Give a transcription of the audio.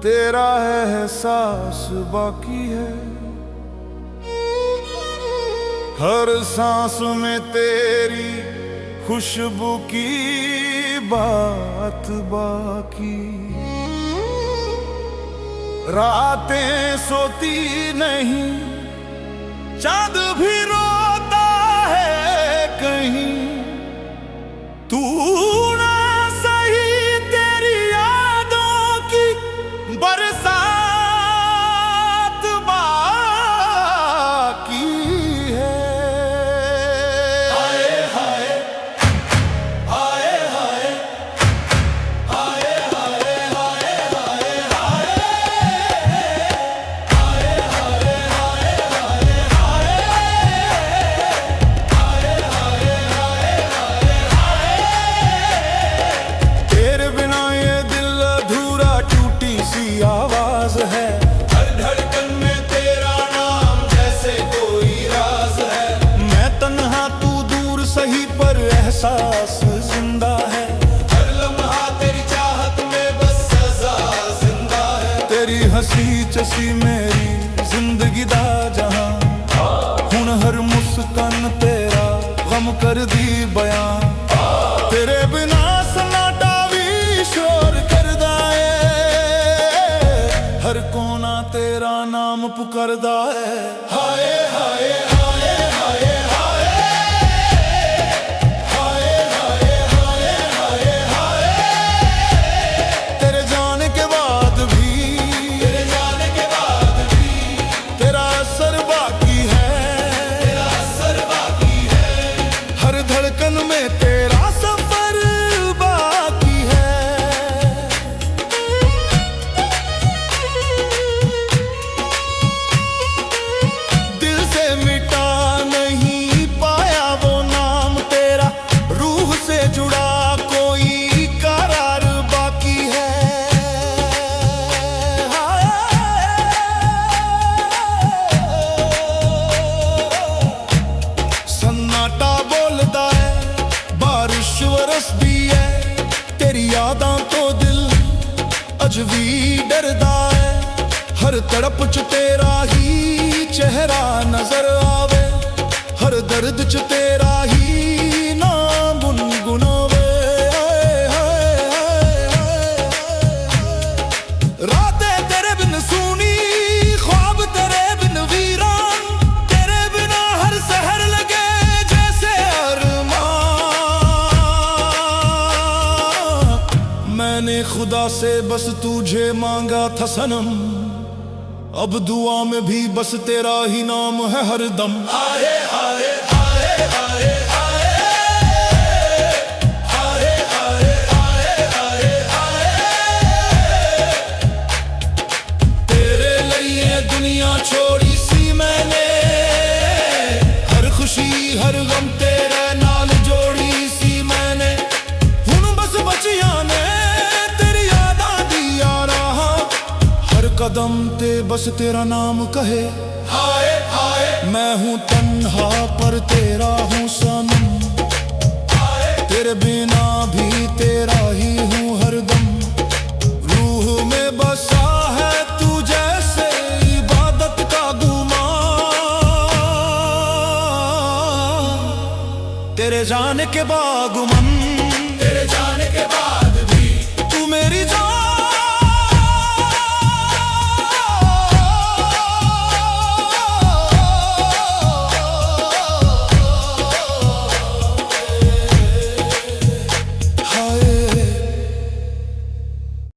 तेरा है एहसास बाकी है। हर सांस में तेरी खुशबू की बात बाकी। रातें सोती नहीं, चांद भी रोता है कहीं। तू ना सही, तेरी यादों की बरसात बाकी है। हाय हाय हाय हाय हाय हाय हाय हाय आवाज है। हर धड़कन में तेरा नाम जैसे कोई राज है। मैं तन्हा तू दूर सही पर एहसास जिंदा है। हर लम्हा तेरी चाहत में बस सजा जिंदा है। तेरी हंसी चसी मेरी जिंदगी दा जहां। हुण हर मुस्कान तेरा गम कर दी बयां। तेरे बिना सन्नाटा भी शोर करदा है। हर कोना तेरा नाम पुकारदा है। हाय हाय हाय हाय हाय हाय हाय हाय हाय हाय। तेरे जाने के बाद भी, तेरे जाने के बाद भी तेरा असर बाकी है। तेरा असर बाकी है। हर धड़कन में तेरा सफर बाकी है। तेरी यादां तो दिल अज भी डरदा है। हर तड़प च तेरा ही चेहरा नजर आवे। हर दर्द च तेरा ही नाम गुनगुनावे। रातें तेरे बिन सूनी, ख्वाब तेरे बिन वीरान। तेरे बिना हर सहर लगे जैसे अरमान। मैंने खुदा से बस तुझे मांगा था सनम। अब दुआ में भी बस तेरा ही नाम है हरदम। हाय हाय हाय हाय हाय हाय हाय हाय हाय। तेरे लिए दुनिया छोड़ी सी मैंने। हर खुशी हर गम तेरे नाल जोड़ी सी मैंने। हुण बस बचिया ने कदम ते बस तेरा नाम कहे। हाय हाय मैं हूँ तन्हा पर तेरा हूँ सनम। तेरे बिना भी तेरा ही हूँ हरदम। रूह में बसा है तू जैसे इबादत का गुमान। तेरे जाने के बागुमन, तेरे जाने के बाद